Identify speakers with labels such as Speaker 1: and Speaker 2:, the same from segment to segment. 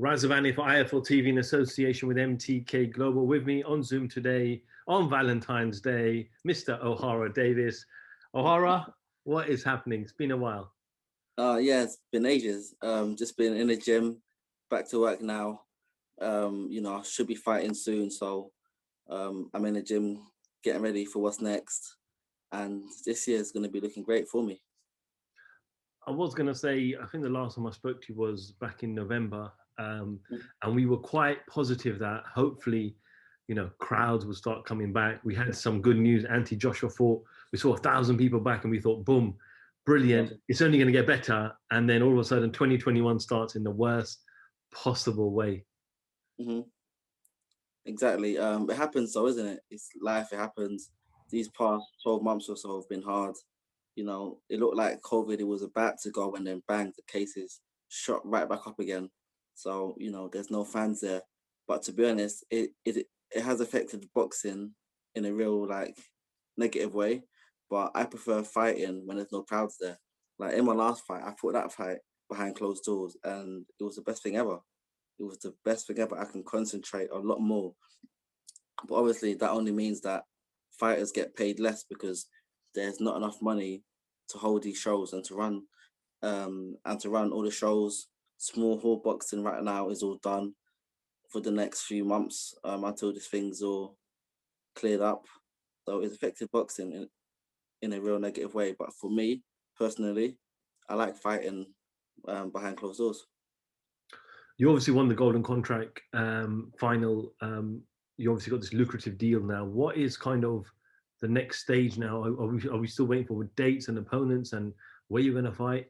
Speaker 1: Razavani for IFL TV in association with MTK Global. With me on Zoom today on Valentine's Day, Mr. Ohara Davies. Ohara, what is happening? It's been a while.
Speaker 2: Yeah, it's been ages. Just been in the gym, back to work now. I should be fighting soon, so I'm in the gym getting ready for what's next. And this year is going to be looking great for me.
Speaker 1: I was going to say, I think the last time I spoke to you was back in November, and we were quite positive that hopefully, crowds would start coming back. We had some good news. Anti-Joshua fought. We saw 1,000 people back, and we thought, boom, brilliant.
Speaker 2: Yeah.
Speaker 1: It's only going to get better. And then all of a sudden, 2021 starts in the worst possible way.
Speaker 2: Mm-hmm. Exactly. It happens, though, isn't it? It's life. It happens. These past 12 months or so have been hard. It looked like COVID, it was about to go, and then bang, the cases shot right back up again. So, there's no fans there. But to be honest, it has affected boxing in a real negative way. But I prefer fighting when there's no crowds there. Like in my last fight, I fought that fight behind closed doors, and it was the best thing ever. It was the best thing ever. I can concentrate a lot more. But obviously, that only means that fighters get paid less because there's not enough money to hold these shows and to run all the shows. Small hall boxing right now is all done for the next few months until this thing's all cleared up. So it's affected boxing in a real negative way. But for me personally, I like fighting behind closed doors.
Speaker 1: You obviously won the Golden Contract final. You obviously got this lucrative deal now. What is kind of the next stage now? Are we still waiting for dates and opponents and where you're going to fight?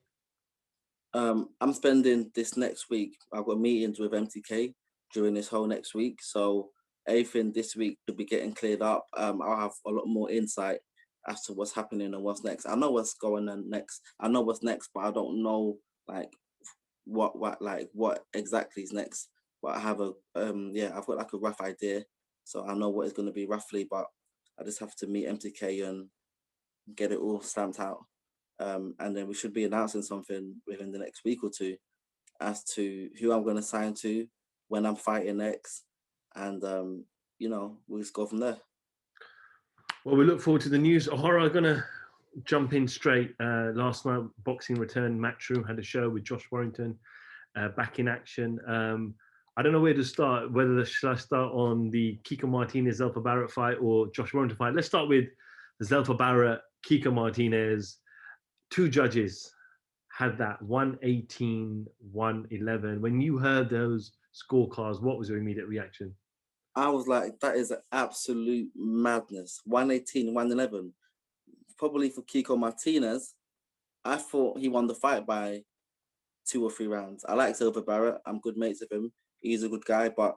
Speaker 2: I'm spending this next week. I've got meetings with MTK during this whole next week. So everything this week will be getting cleared up. I'll have a lot more insight as to what's happening and what's next. I know what's going on next. I know what's next, but I don't know what exactly is next. But I have I've got like a rough idea. So I know what it's going to be roughly, but I just have to meet MTK and get it all stamped out. And then we should be announcing something within the next week or two as to who I'm going to sign to, when I'm fighting next, and we'll just go from there.
Speaker 1: Well, we look forward to the news. Ohara, I'm going to jump in straight. Last night, Boxing Return Matchroom had a show with Josh Warrington back in action. I don't know where to start, whether should I start on the Kiko Martinez Zelfa Barrett fight or Josh Warrington fight. Let's start with the Zelfa Barrett Kiko Martinez. Two judges had that 118, 111. When you heard those scorecards, what was your immediate reaction?
Speaker 2: I was like, that is an absolute madness. 118, 111. Probably for Kiko Martinez, I thought he won the fight by 2 or 3 rounds. I like Zelfa Barrett. I'm good mates with him. He's a good guy, but,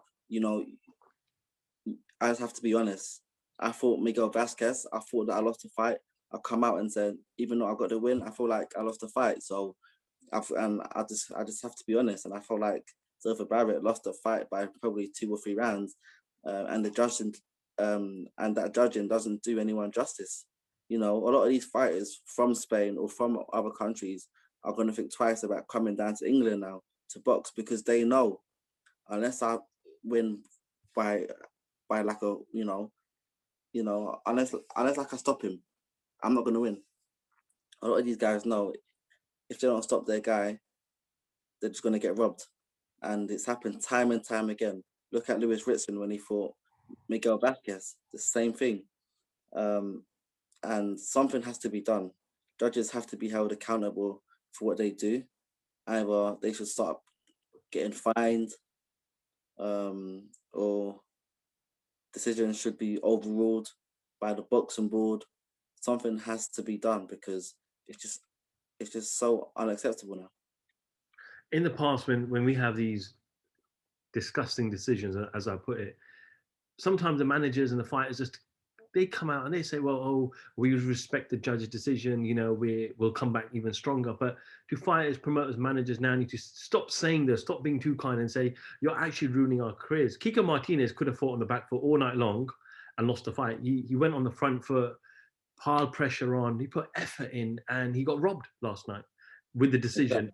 Speaker 2: I just have to be honest. I thought Miguel Vasquez, I thought that I lost the fight. I'll come out and say, even though I got the win, I feel like I lost the fight. So, I just have to be honest. And I felt like Zelfa Barrett lost the fight by probably 2 or 3 rounds, and the judging and that judging doesn't do anyone justice. A lot of these fighters from Spain or from other countries are going to think twice about coming down to England now to box because they know unless I win by like a unless like I stop him, I'm not going to win. A lot of these guys know if they don't stop their guy, they're just going to get robbed. And it's happened time and time again. Look at Lewis Ritson when he fought Miguel Vasquez, the same thing. And something has to be done. Judges have to be held accountable for what they do. Either they should start getting fined, or decisions should be overruled by the boxing board. Something has to be done because it's just so unacceptable now.
Speaker 1: In the past, when we have these disgusting decisions, as I put it, sometimes the managers and the fighters they come out and they say, well, we respect the judge's decision, we'll come back even stronger. But do fighters, promoters, managers now need to stop saying this, stop being too kind and say, you're actually ruining our careers? Kiko Martinez could have fought on the back foot all night long and lost the fight. He went on the front foot, piled pressure on, he put effort in, and he got robbed last night with the decision.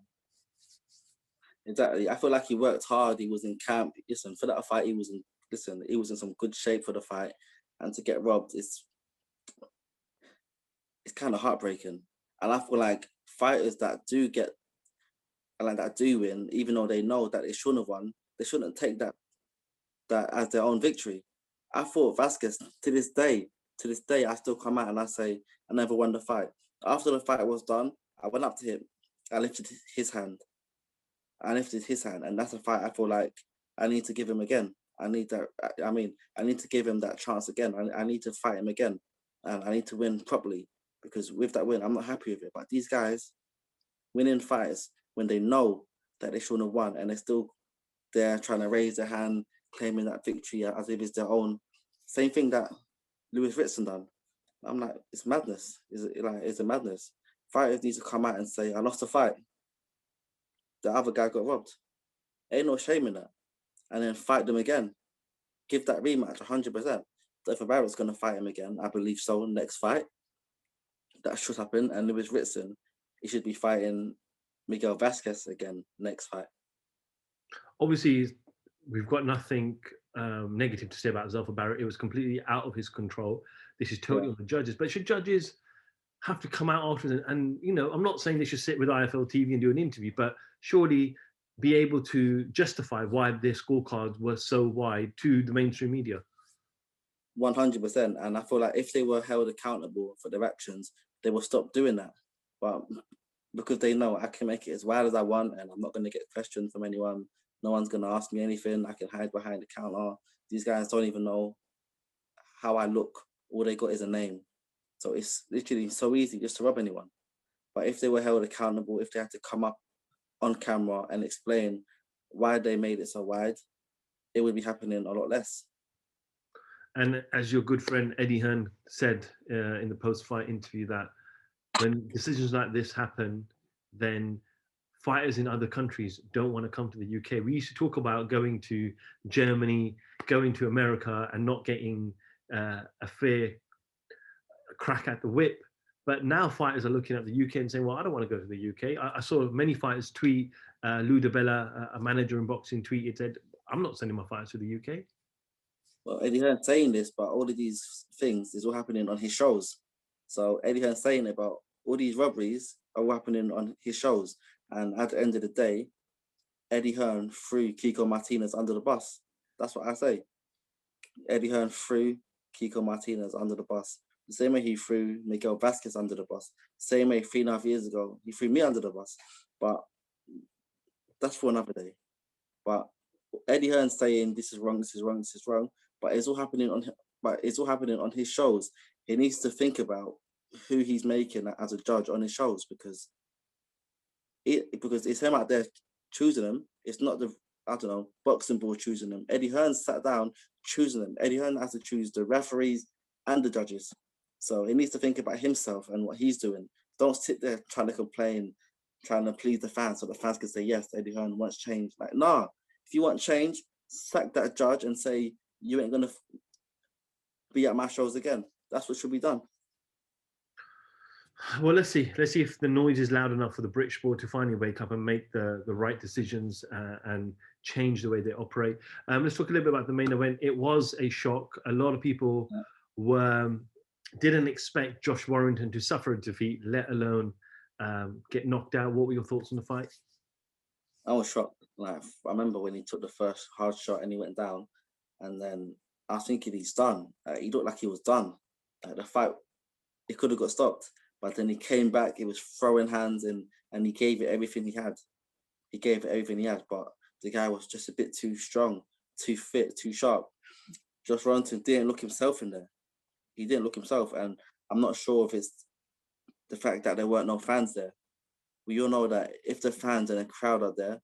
Speaker 2: Exactly. I feel like he worked hard. He was in camp. Listen, for that fight, he was in. Listen, he was in some good shape for the fight, and to get robbed, it's kind of heartbreaking. And I feel like fighters that do get like that do win, even though they know that they shouldn't have won, they shouldn't take that as their own victory. I thought Vasquez to this day, I still come out and I say I never won the fight. After the fight was done, I went up to him, I lifted his hand, and that's a fight I feel like I need to give him again. I need that. I mean, I need to give him that chance again. I need to fight him again, and I need to win properly because with that win, I'm not happy with it. But these guys winning fights when they know that they shouldn't have won, and they're still there trying to raise their hand, claiming that victory as if it's their own. Same thing that Lewis Ritson done. I'm like, it's madness. It's a madness. Fighters need to come out and say, I lost a fight. The other guy got robbed. Ain't no shame in that. And then fight them again. Give that rematch 100%. So if Barrett's going to fight him again, I believe so, next fight, that should happen. And Lewis Ritson, he should be fighting Miguel Vasquez again next fight.
Speaker 1: Obviously, we've got nothing negative to say about Zelfa Barrett. It was completely out of his control. This is totally on the judges. But should judges have to come out after and you know, I'm not saying they should sit with IFL TV and do an interview, but surely be able to justify why their scorecards were so wide to the mainstream media.
Speaker 2: 100%. And I feel like if they were held accountable for their actions, they will stop doing that. But because they know I can make it as wide as I want and I'm not going to get questioned from anyone, no one's going to ask me anything. I can hide behind the counter. These guys don't even know how I look. All they got is a name. So it's literally so easy just to rob anyone. But if they were held accountable, if they had to come up on camera and explain why they made it so wide, it would be happening a lot less.
Speaker 1: And as your good friend Eddie Hearn said in the post-fight interview, that when decisions like this happen, then fighters in other countries don't want to come to the UK. We used to talk about going to Germany, going to America, and not getting a fair crack at the whip. But now fighters are looking at the UK and saying, well, I don't want to go to the UK. I saw many fighters tweet, Lou DeBella, a manager in boxing, tweeted, said, I'm not sending my fighters to the UK.
Speaker 2: Well, Eddie Hearn saying this, but all of these things is all happening on his shows. So Eddie Hearn saying about all these robberies are all happening on his shows. And at the end of the day, Eddie Hearn threw Kiko Martinez under the bus. That's what I say. Eddie Hearn threw Kiko Martinez under the bus. The same way he threw Miguel Vasquez under the bus. Same way 3.5 years ago, he threw me under the bus. But that's for another day. But Eddie Hearn saying this is wrong, this is wrong, this is wrong. But it's all happening on his shows. He needs to think about who he's making as a judge on his shows because it's him out there choosing them. It's not the boxing board choosing them. Eddie Hearn sat down choosing them. Eddie Hearn has to choose the referees and the judges. So he needs to think about himself and what he's doing. Don't sit there trying to complain, trying to please the fans so the fans can say, yes, Eddie Hearn wants change. Like, nah, if you want change, sack that judge and say, you ain't going to be at my shows again. That's what should be done.
Speaker 1: Well, let's see. Let's see if the noise is loud enough for the British board to finally wake up and make the right decisions and change the way they operate. Let's talk a little bit about the main event. It was a shock. A lot of people didn't expect Josh Warrington to suffer a defeat, let alone get knocked out. What were your thoughts on the fight?
Speaker 2: I was shocked. Like, I remember when he took the first hard shot and he went down, and then I was thinking he's done. He looked like he was done. The fight, it could have got stopped. But then he came back, he was throwing hands and he gave it everything he had. He gave it everything he had, but the guy was just a bit too strong, too fit, too sharp. Josh Warrington didn't look himself in there. He didn't look himself, and I'm not sure if it's the fact that there weren't no fans there. We all know that if the fans and the crowd are there,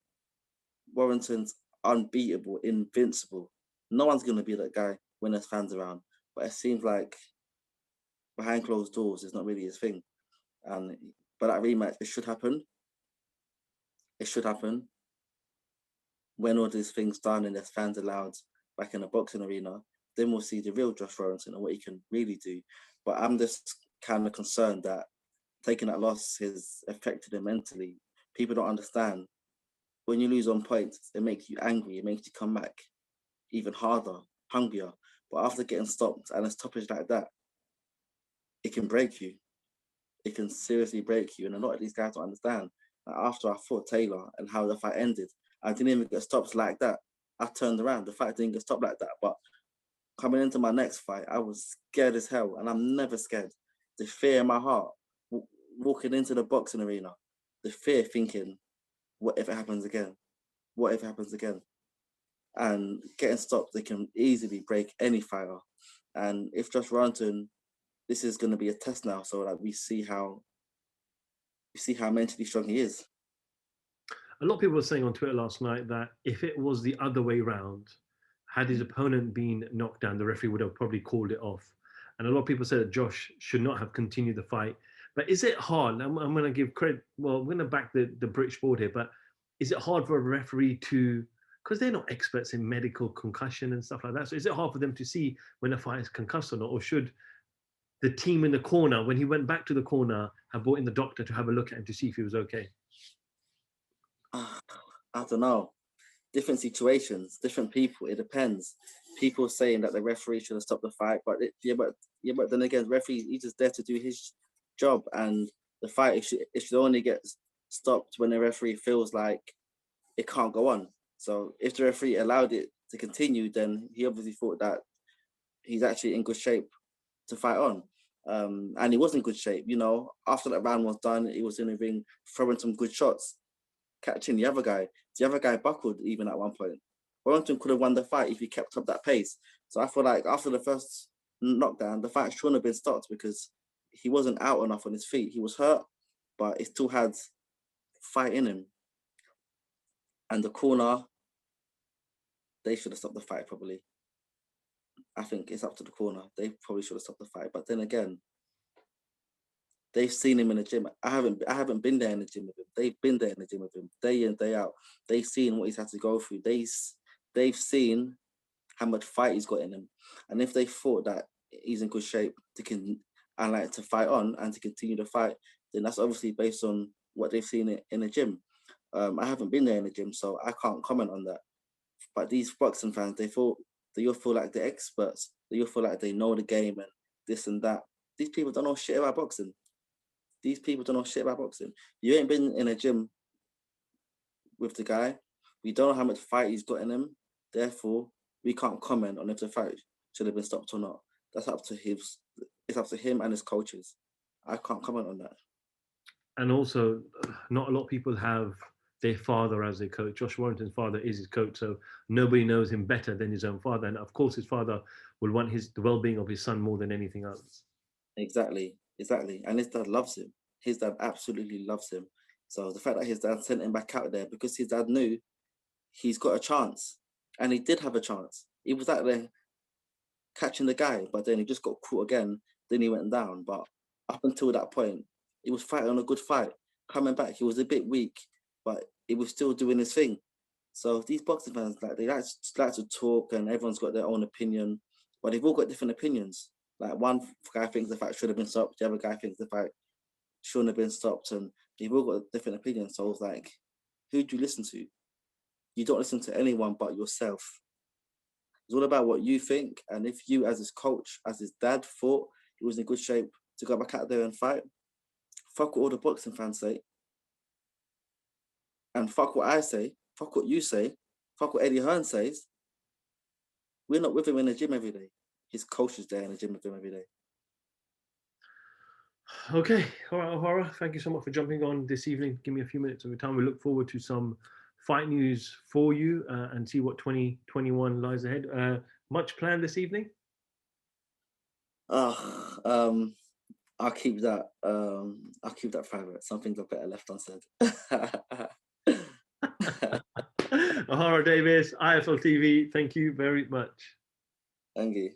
Speaker 2: Warrington's unbeatable, invincible. No one's going to be that guy when there's fans around. But it seems like behind closed doors is not really his thing. But that rematch, it should happen. It should happen. When all these things done and there's fans allowed back in the boxing arena, then we'll see the real Josh Warrington and what he can really do. But I'm just kind of concerned that taking that loss has affected him mentally. People don't understand when you lose on points, it makes you angry. It makes you come back even harder, hungrier. But after getting stopped and a stoppage like that, it can break you. It can seriously break you. And a lot of these guys don't understand. Like after I fought Taylor and how the fight ended, I didn't even get stopped like that. I turned around. The fight didn't get stopped like that. But coming into my next fight, I was scared as hell. And I'm never scared. The fear in my heart, walking into the boxing arena, the fear thinking, what if it happens again? What if it happens again? And getting stopped, they can easily break any fighter. And if Josh Warrington, this is going to be a test now, so that we see how mentally strong he is.
Speaker 1: A lot of people were saying on Twitter last night that if it was the other way round, had his opponent been knocked down, the referee would have probably called it off. And a lot of people said that Josh should not have continued the fight. But is it hard? I'm going to give credit. Well, I'm going to back the British board here, but is it hard for a referee to, because they're not experts in medical concussion and stuff like that. So is it hard for them to see when a fighter is concussed or not? Or should the team in the corner, when he went back to the corner, have brought in the doctor to have a look at him to see if he was okay?
Speaker 2: I don't know. Different situations, different people. It depends. People saying that the referee should have stopped the fight, but then again, the referee, he's just there to do his job, and the fight it should only get stopped when the referee feels like it can't go on. So if the referee allowed it to continue, then he obviously thought that he's actually in good shape to fight on. And he was in good shape. You know, after that round was done, he was in the ring throwing some good shots, catching the other guy. The other guy buckled even at one point. Warrington could have won the fight if he kept up that pace. So I feel like after the first knockdown, the fight shouldn't have been stopped because he wasn't out enough on his feet. He was hurt, but he still had fight in him. And the corner, they should have stopped the fight probably. I think it's up to the corner. They probably should have stopped the fight. But then again, they've seen him in the gym. I haven't been there in the gym with him. They've been there in the gym with him day in, day out. They've seen what he's had to go through. They've seen how much fight he's got in him. And if they thought that he's in good shape to fight on and to continue the fight, then that's obviously based on what they've seen in the gym. I haven't been there in the gym, so I can't comment on that. But these boxing fans, they all feel like they're experts. They all feel like they know the game and this and that. These people don't know shit about boxing. These people don't know shit about boxing. You ain't been in a gym with the guy. We don't know how much fight he's got in him. Therefore, we can't comment on if the fight should have been stopped or not. That's up to him. It's up to him and his coaches. I can't comment on that.
Speaker 1: And also, not a lot of people have their father as their coach. Josh Warrington's father is his coach, so nobody knows him better than his own father. And of course, his father will want the well-being of his son more than anything else.
Speaker 2: Exactly. And his dad loves him. His dad absolutely loves him. So the fact that his dad sent him back out there because his dad knew he's got a chance, and he did have a chance. He was out there catching the guy, but then he just got caught again. Then he went down. But up until that point, he was fighting on a good fight. Coming back, he was a bit weak, but he was still doing his thing. So these boxing fans, they like to talk, and everyone's got their own opinion, but they've all got different opinions. Like one guy thinks the fight should have been stopped, the other guy thinks the fight shouldn't have been stopped, and they've all got different opinions. So it's like, who do you listen to? You don't listen to anyone but yourself. It's all about what you think, and if you, as his coach, as his dad, thought he was in good shape to go back out there and fight, fuck what all the boxing fans say, and fuck what I say, fuck what you say, fuck what Eddie Hearn says. We're not with him in the gym every day. His coach is there in the gym with him every day.
Speaker 1: Okay, all right, Ohara, thank you so much for jumping on this evening. Give me a few minutes of your time. We look forward to some fight news for you and see what 2021 lies ahead. Much planned this evening?
Speaker 2: I'll keep that. I'll keep that private. Some things are better left unsaid.
Speaker 1: Ohara Davies, IFL TV. Thank you very much.
Speaker 2: Thank you.